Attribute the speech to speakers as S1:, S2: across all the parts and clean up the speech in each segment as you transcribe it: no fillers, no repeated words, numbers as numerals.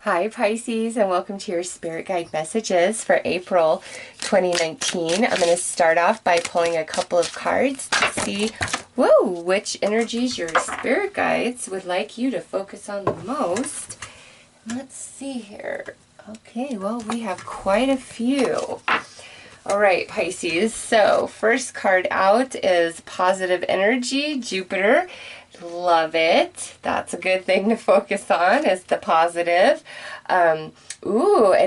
S1: Hi Pisces, and welcome to your spirit guide messages for April 2019. I'm going to start off by pulling a couple of cards to see which energies your spirit guides would like you to focus on the most. Let's see here. Okay, well, we have quite a few. All right, Pisces. So first card out is positive energy, Jupiter. Love it. That's a good thing to focus on, is the positive. And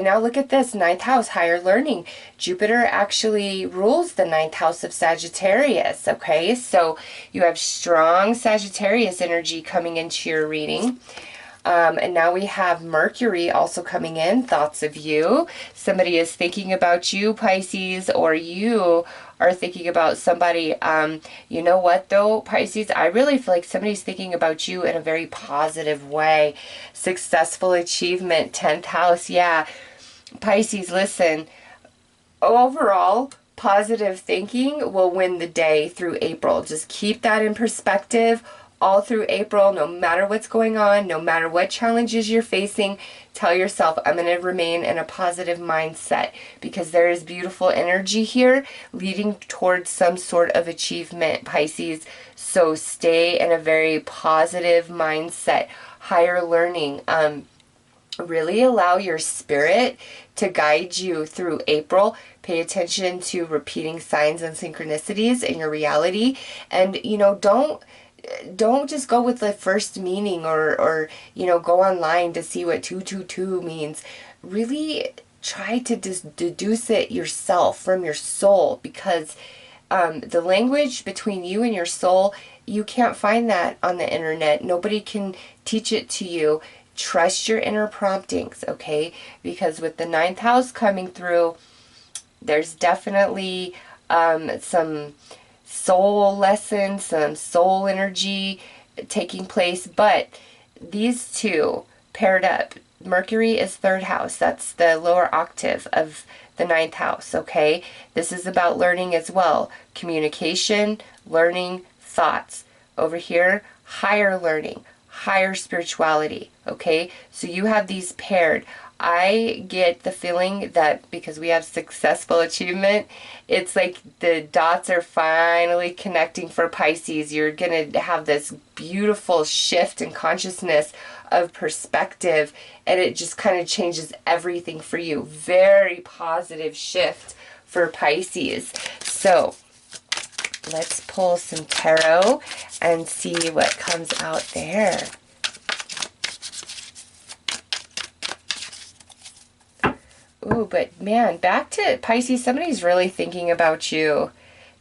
S1: now look at this, ninth house, higher learning. Jupiter actually rules the ninth house of Sagittarius, okay? So you have strong Sagittarius energy coming into your reading. And now we have Mercury also coming in, thoughts of you. Somebody is thinking about you, Pisces, or you are thinking about somebody. You know what though, Pisces? I really feel like somebody's thinking about you in a very positive way. Successful achievement, 10th house, yeah. Pisces, listen, overall, positive thinking will win the day through April. Just keep that in perspective all through April, no matter what's going on, no matter what challenges you're facing. Tell yourself, I'm going to remain in a positive mindset, because there is beautiful energy here leading towards some sort of achievement, Pisces. So stay in a very positive mindset. Higher learning. Really allow your spirit to guide you through April. Pay attention to repeating signs and synchronicities in your reality. And, don't just go with the first meaning or go online to see what 222 means. Really try to deduce it yourself from your soul, because the language between you and your soul, you can't find that on the internet. Nobody can teach it to you. Trust your inner promptings, okay? Because with the ninth house coming through, there's definitely some soul lessons, some soul energy taking place. But these two paired up, Mercury is third house. That's the lower octave of the ninth house, okay? This is about learning as well. Communication, learning, thoughts. Over here, higher learning, higher spirituality, okay? So you have these paired. I get the feeling that because we have successful achievement, it's like the dots are finally connecting for Pisces. You're going to have this beautiful shift in consciousness of perspective, and it just kind of changes everything for you. Very positive shift for Pisces. So let's pull some tarot and see what comes out there. Ooh, but man, back to Pisces, somebody's really thinking about you.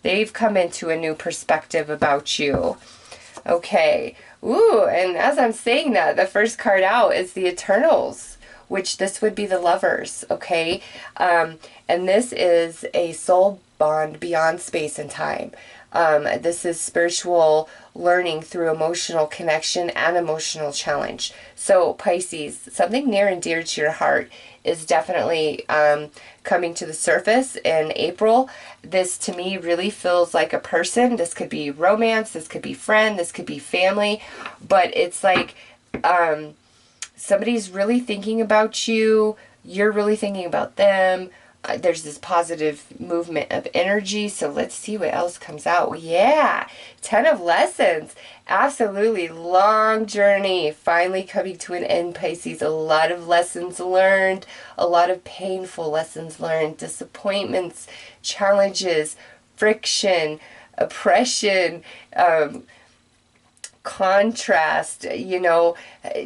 S1: They've come into a new perspective about you. Okay. Ooh, and as I'm saying that, the first card out is the Eternals, which this would be the Lovers, okay? And this is a soul bond beyond space and time. This is spiritual learning through emotional connection and emotional challenge. So Pisces, something near and dear to your heart is definitely coming to the surface in April. This to me really feels like a person. This could be romance, this could be friend, this could be family, but it's like somebody's really thinking about you, you're really thinking about them. There's this positive movement of energy. So let's see what else comes out. Yeah, 10 of lessons. Absolutely. Long journey finally coming to an end, Pisces. A lot of lessons learned, a lot of painful lessons learned, disappointments, challenges, friction, oppression, contrast,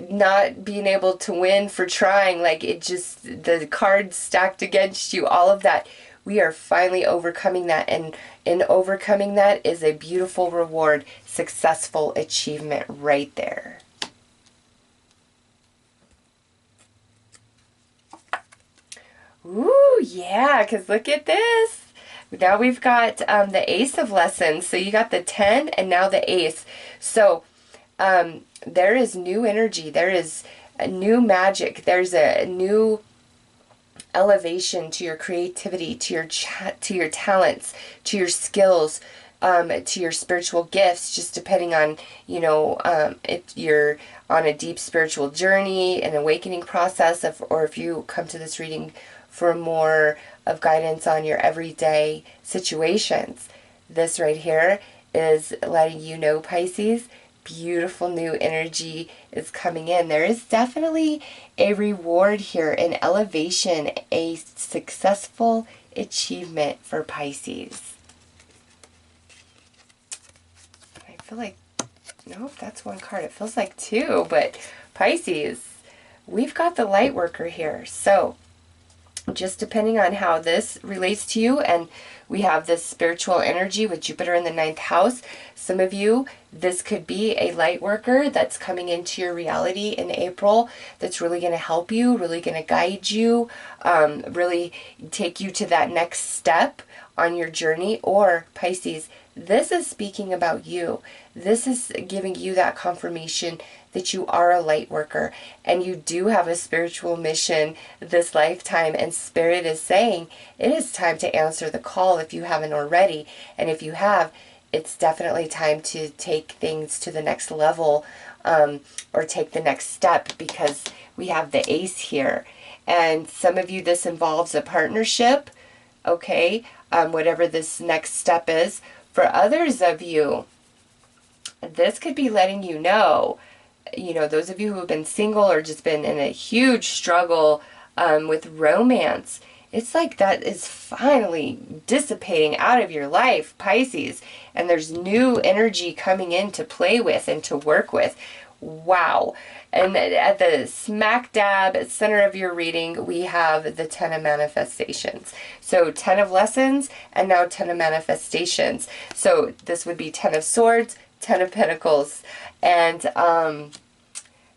S1: not being able to win for trying, like it just, the cards stacked against you, all of that. We are finally overcoming that, and in overcoming that is a beautiful reward, successful achievement right there. Ooh, yeah, because look at this. Now we've got the Ace of Lessons. So you got the 10 and now the Ace. So there is new energy. There is a new magic. There's a new elevation to your creativity, to your talents, to your skills, to your spiritual gifts, just depending on, if you're on a deep spiritual journey, an awakening process, or if you come to this reading for more of guidance on your everyday situations. This right here is letting you know, Pisces, beautiful new energy is coming in. There is definitely a reward here, an elevation, a successful achievement for Pisces. I feel like, nope, that's one card. It feels like two, but Pisces, we've got the light worker here. So just depending on how this relates to you, and we have this spiritual energy with Jupiter in the 9th house. Some of you, this could be a light worker that's coming into your reality in April that's really going to help you, really going to guide you, really take you to that next step on your journey. Or Pisces, this is speaking about you. This is giving you that confirmation that you are a light worker and you do have a spiritual mission this lifetime, and Spirit is saying it is time to answer the call if you haven't already. And if you have, it's definitely time to take things to the next level, or take the next step, because we have the Ace here. And some of you, this involves a partnership, okay, whatever this next step is. For others of you, this could be letting you know, those of you who have been single or just been in a huge struggle with romance, it's like that is finally dissipating out of your life, Pisces, and there's new energy coming in to play with and to work with. Wow. And at the smack dab center of your reading, we have the 10 of manifestations. So 10 of lessons and now 10 of manifestations. So this would be 10 of swords, 10 of pentacles. And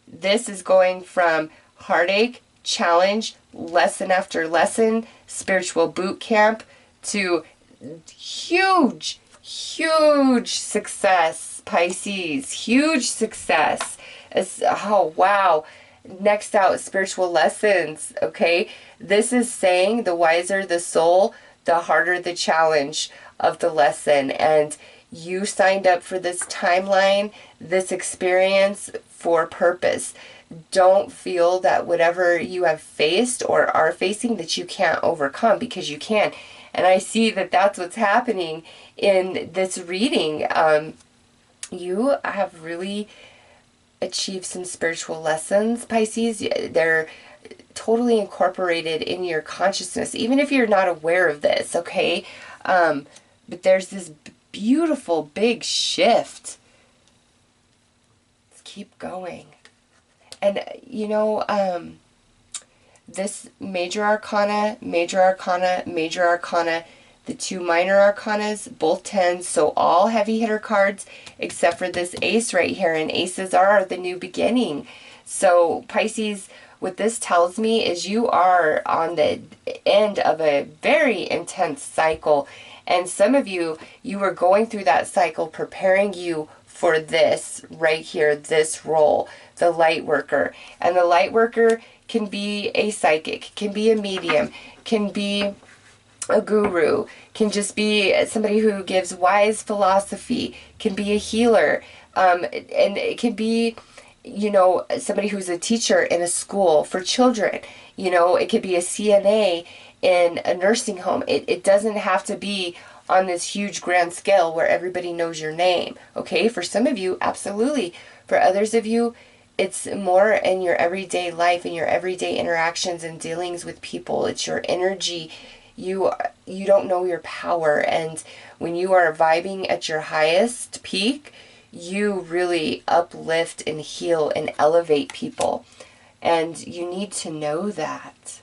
S1: this is going from heartache, challenge, lesson after lesson, spiritual boot camp, to huge, huge success, Pisces. Huge success. Oh, wow. Next out, spiritual lessons, okay? This is saying the wiser the soul, the harder the challenge of the lesson. And you signed up for this timeline, this experience for purpose. Don't feel that whatever you have faced or are facing that you can't overcome, because you can. And I see that that's what's happening in this reading. You have really achieved some spiritual lessons, Pisces. They're totally incorporated in your consciousness, even if you're not aware of this, okay? But there's this beautiful big shift. Let's keep going. And this major arcana, major arcana, major arcana, the two minor arcanas, both 10s, so all heavy hitter cards except for this ace right here, and aces are the new beginning. So Pisces, what this tells me is you are on the end of a very intense cycle, and some of you were going through that cycle preparing you for this right here, this role, the light worker. And the light worker can be a psychic, can be a medium, can be a guru, can just be somebody who gives wise philosophy, can be a healer, and it can be, somebody who's a teacher in a school for children. It could be a CNA in a nursing home. It doesn't have to be on this huge grand scale where everybody knows your name, okay? For some of you, absolutely. For others of you, it's more in your everyday life, in your everyday interactions and dealings with people. It's your energy. You don't know your power, and when you are vibing at your highest peak, you really uplift and heal and elevate people, and you need to know that.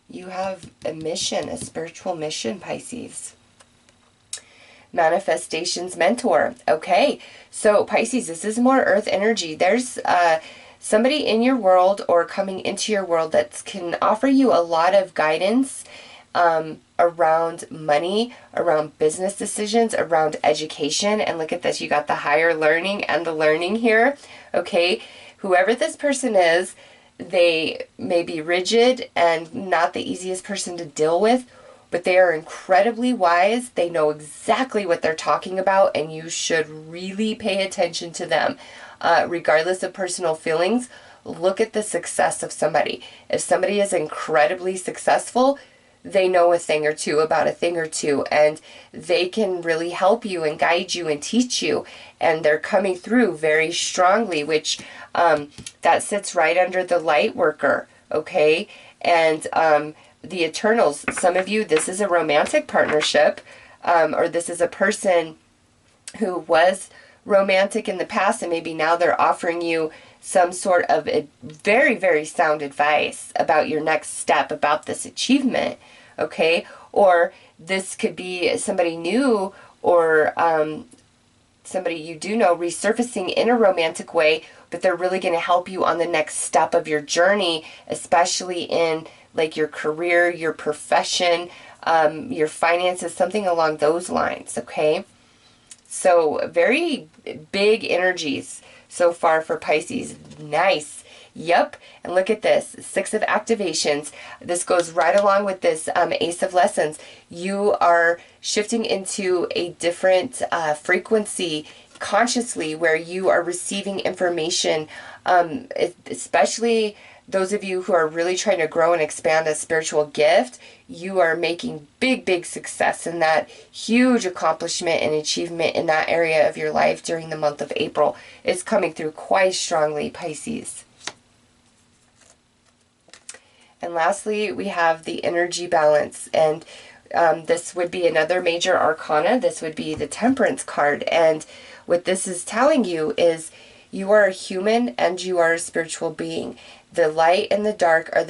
S1: You have a mission, a spiritual mission, Pisces. Manifestations mentor. Okay, so Pisces, this is more earth energy. There's somebody in your world or coming into your world that can offer you a lot of guidance around money, around business decisions, around education. And look at this, you got the higher learning and the learning here. Okay, whoever this person is, they may be rigid and not the easiest person to deal with, but they are incredibly wise. They know exactly what they're talking about, and you should really pay attention to them. Regardless of personal feelings, look at the success of somebody. If somebody is incredibly successful, they know a thing or two about a thing or two, and they can really help you and guide you and teach you, and they're coming through very strongly, which that sits right under the light worker, okay? And the Eternals, some of you, this is a romantic partnership, or this is a person who was romantic in the past, and maybe now they're offering you some sort of a very, very sound advice about your next step, about this achievement, okay? Or this could be somebody new, or somebody you do know resurfacing in a romantic way, but they're really going to help you on the next step of your journey, especially in like your career, your profession, your finances, something along those lines, okay? So very big energies so far for Pisces. Nice. Yep. And look at this. 6 of activations. This goes right along with this Ace of lessons. You are shifting into a different frequency consciously, where you are receiving information, especially those of you who are really trying to grow and expand a spiritual gift. You are making big, big success in that, huge accomplishment and achievement in that area of your life during the month of April. It's coming through quite strongly, Pisces. And lastly, we have the energy balance. And this would be another major arcana. This would be the Temperance card. And what this is telling you is you are a human and you are a spiritual being. The light and the dark are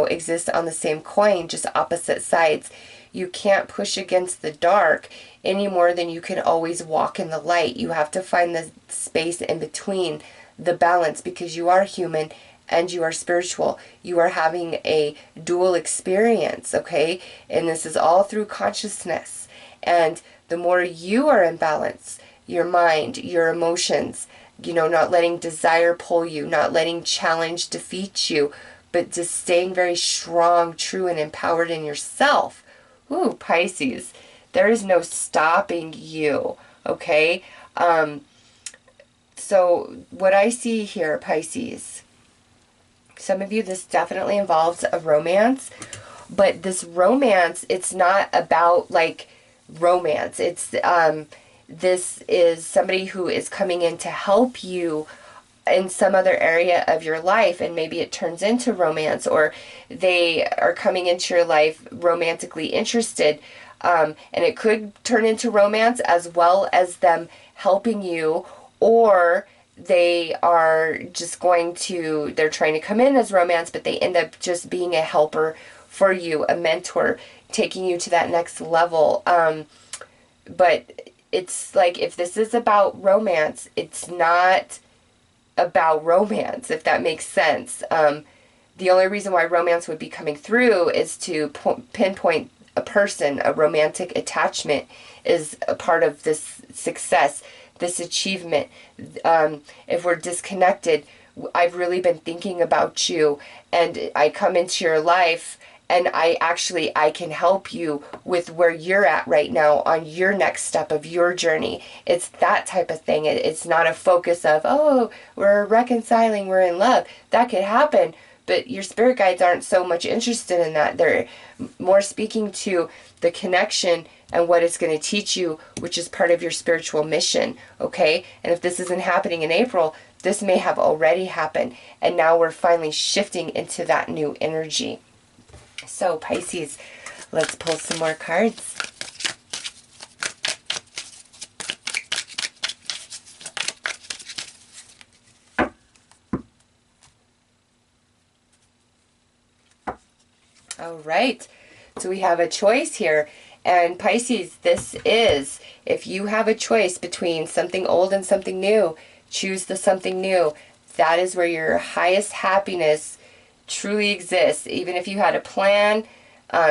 S1: exist on the same coin, just opposite sides. You can't push against the dark any more than you can always walk in the light. You have to find the space in between, the balance, because you are human and you are spiritual. You are having a dual experience, okay? And this is all through consciousness. And the more you are in balance, your mind, your emotions, not letting desire pull you, not letting challenge defeat you, but just staying very strong, true, and empowered in yourself. Ooh, Pisces, there is no stopping you, okay? So what I see here, Pisces, some of you, this definitely involves a romance, but this romance, it's not about like romance. It's this is somebody who is coming in to help you in some other area of your life, and maybe it turns into romance, or they are coming into your life romantically interested, and it could turn into romance as well as them helping you, or they are just they're trying to come in as romance, but they end up just being a helper for you, a mentor, taking you to that next level. But it's like, if this is about romance, it's not about romance, if that makes sense. The only reason why romance would be coming through is to pinpoint a person. A romantic attachment is a part of this success, this achievement. If we're disconnected, I've really been thinking about you, and I come into your life, and I can help you with where you're at right now on your next step of your journey. It's that type of thing. It's not a focus of, oh, we're reconciling, we're in love. That could happen, but your spirit guides aren't so much interested in that. They're more speaking to the connection and what it's going to teach you, which is part of your spiritual mission, okay? And if this isn't happening in April, this may have already happened, and now we're finally shifting into that new energy. So, Pisces, let's pull some more cards. All right. So we have a choice here. And Pisces, this is, if you have a choice between something old and something new, choose the something new. That is where your highest happiness truly exists. Even if you had a plan,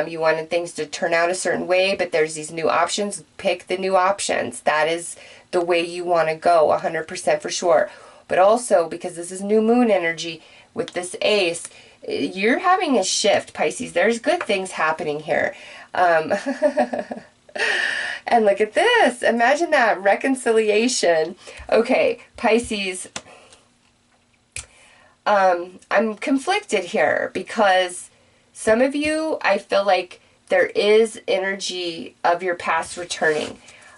S1: you wanted things to turn out a certain way, but there's these new options, pick the new options. That is the way you want to go, 100% for sure. But also, because this is new moon energy with this ace, you're having a shift, Pisces. There's good things happening here. Um, and look at this. Imagine that. Reconciliation. Okay, Pisces. I'm conflicted here because some of you, I feel like there is energy of your past returning.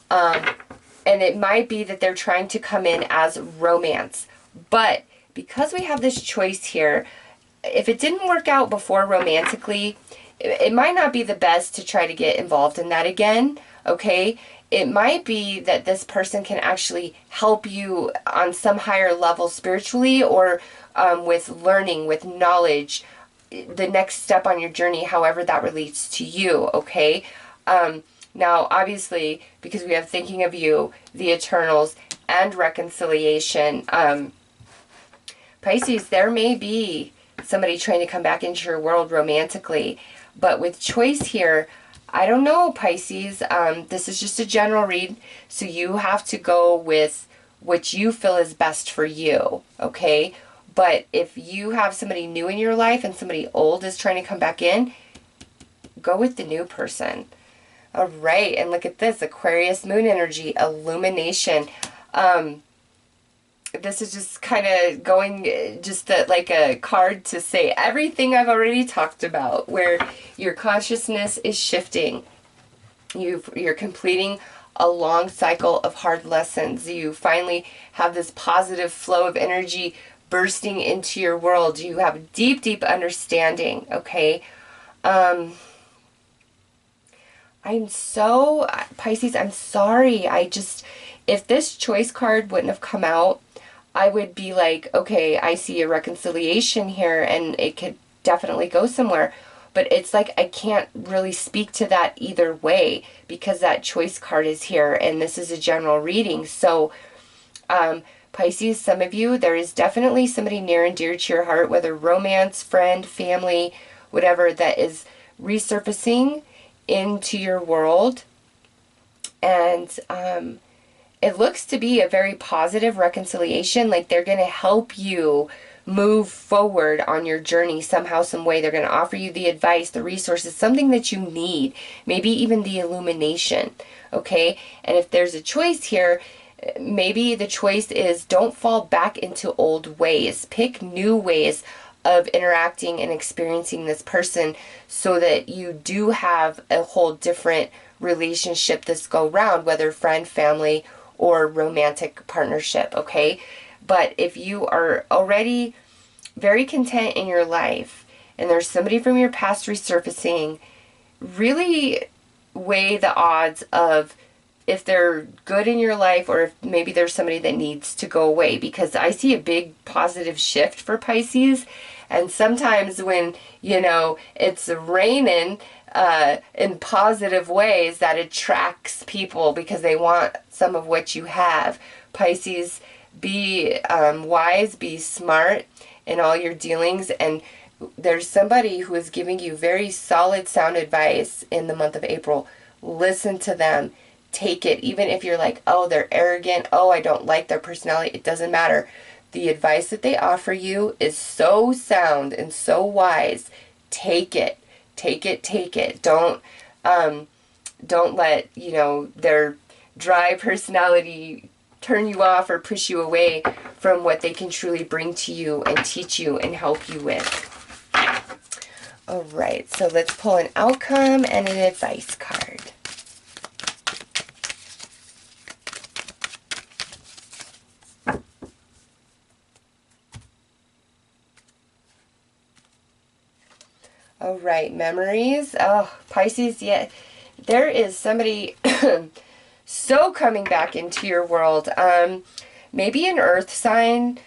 S1: And it might be that they're trying to come in as romance. But because we have this choice here, if it didn't work out before romantically, it might not be the best to try to get involved in that again, okay? It might be that this person can actually help you on some higher level spiritually, or with learning, with knowledge, the next step on your journey, however that relates to you, okay? Now, obviously, because we have thinking of you, the Eternals, and reconciliation, Pisces, there may be somebody trying to come back into your world romantically, but with choice here, I don't know, Pisces. This is just a general read, so you have to go with what you feel is best for you, okay? But if you have somebody new in your life and somebody old is trying to come back in, go with the new person. All right, and look at this, Aquarius moon energy, illumination. This is just kind of going like a card to say everything I've already talked about, where your consciousness is shifting. You're completing a long cycle of hard lessons. You finally have this positive flow of energy bursting into your world. You have deep, deep understanding, okay? Pisces, I'm sorry. If this choice card wouldn't have come out, I would be like, okay, I see a reconciliation here and it could definitely go somewhere. But it's like I can't really speak to that either way because that choice card is here and this is a general reading. So, Pisces, some of you, there is definitely somebody near and dear to your heart, whether romance, friend, family, whatever, that is resurfacing into your world. And it looks to be a very positive reconciliation. Like they're going to help you move forward on your journey somehow, some way. They're going to offer you the advice, the resources, something that you need, maybe even the illumination, okay? And if there's a choice here, maybe the choice is don't fall back into old ways. Pick new ways of interacting and experiencing this person so that you do have a whole different relationship this go round, whether friend, family, or romantic partnership, okay? But if you are already very content in your life and there's somebody from your past resurfacing, really weigh the odds of if they're good in your life or if maybe there's somebody that needs to go away, because I see a big positive shift for Pisces. And sometimes when, it's raining in positive ways, that attracts people because they want some of what you have. Pisces, be wise, be smart in all your dealings. And there's somebody who is giving you very solid sound advice in the month of April. Listen to them. Take it. Even if you're like, oh, they're arrogant. Oh, I don't like their personality. It doesn't matter. The advice that they offer you is so sound and so wise. Take it. Take it. Take it. Don't let, their dry personality turn you off or push you away from what they can truly bring to you and teach you and help you with. All right, so let's pull an outcome and an advice card. All right, memories. Oh, Pisces, yeah, there is somebody so coming back into your world. Maybe an earth sign,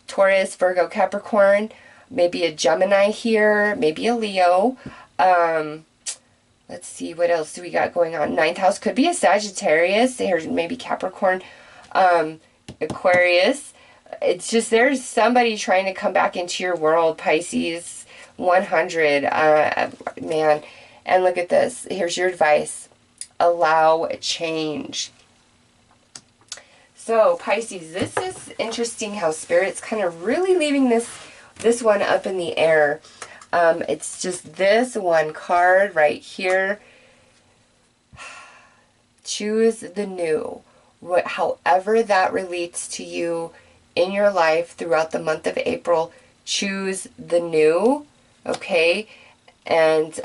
S1: Taurus, Virgo, Capricorn, maybe a Gemini here, maybe a Leo. Let's see, what else do we got going on? Ninth house could be a Sagittarius, or maybe Capricorn, Aquarius. It's just there's somebody trying to come back into your world, Pisces. 100, man. And look at this. Here's your advice. Allow change. So, Pisces, this is interesting how Spirit's kind of really leaving this one up in the air. It's just this one card right here. Choose the new. However that relates to you in your life throughout the month of April, choose the new, okay? And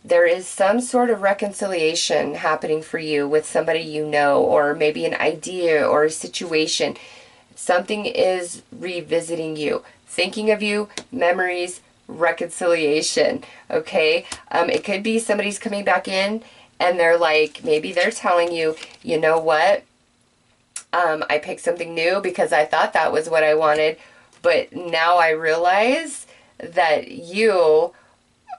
S1: there is some sort of reconciliation happening for you with somebody you know, or maybe an idea or a situation. Something is revisiting you, thinking of you, memories, reconciliation, okay? It could be somebody's coming back in and they're like, maybe they're telling you, you know what? I picked something new because I thought that was what I wanted, but now I realize that you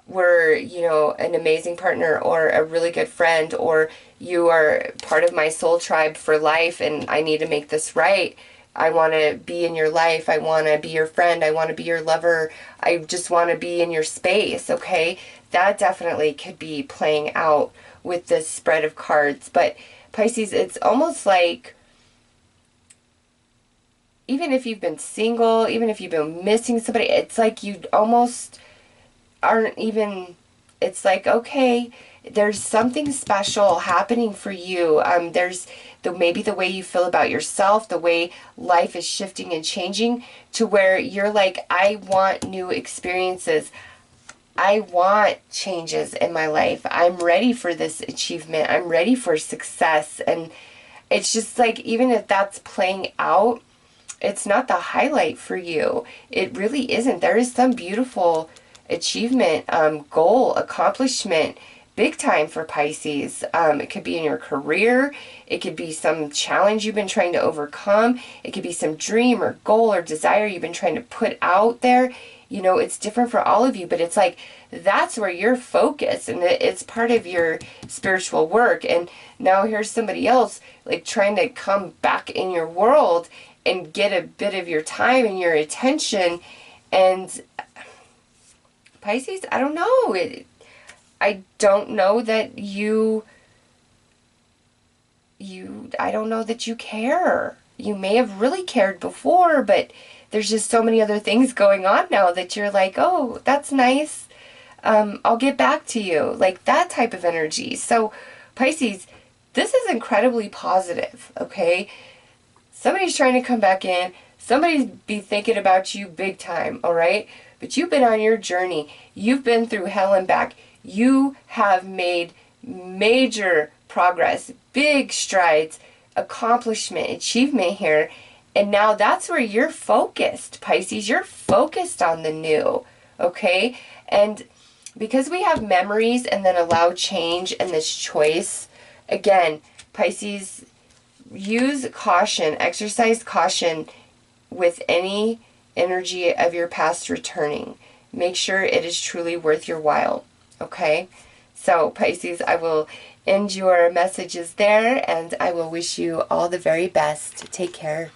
S1: were, you know, an amazing partner or a really good friend, or you are part of my soul tribe for life and I need to make this right. I want to be in your life. I want to be your friend. I want to be your lover. I just want to be in your space, okay? That definitely could be playing out with this spread of cards. But Pisces, it's almost like even if you've been single, even if you've been missing somebody, it's like you almost aren't even, it's like, okay, there's something special happening for you. There's maybe the way you feel about yourself, the way life is shifting and changing to where you're like, I want new experiences. I want changes in my life. I'm ready for this achievement. I'm ready for success. And it's just like, even if that's playing out, it's not the highlight for you. It really isn't. There is some beautiful achievement, goal, accomplishment, big time for Pisces. It could be in your career. It could be some challenge you've been trying to overcome. It could be some dream or goal or desire you've been trying to put out there. You know, it's different for all of you, but it's like that's where you're focused, and it's part of your spiritual work. And now here's somebody else like trying to come back in your world and get a bit of your time and your attention. And Pisces, I don't know. I don't know that I don't know that you care. You may have really cared before, but there's just so many other things going on now that you're like, oh, that's nice. I'll get back to you. Like that type of energy. So Pisces, this is incredibly positive, okay? Somebody's trying to come back in. Somebody's be thinking about you big time, all right? But you've been on your journey. You've been through hell and back. You have made major progress, big strides, accomplishment, achievement here. And now that's where you're focused, Pisces. You're focused on the new, okay? And because we have memories and then allow change and this choice, again, Pisces, use caution, exercise caution with any energy of your past returning. Make sure it is truly worth your while, okay? So, Pisces, I will end your messages there, and I will wish you all the very best. Take care.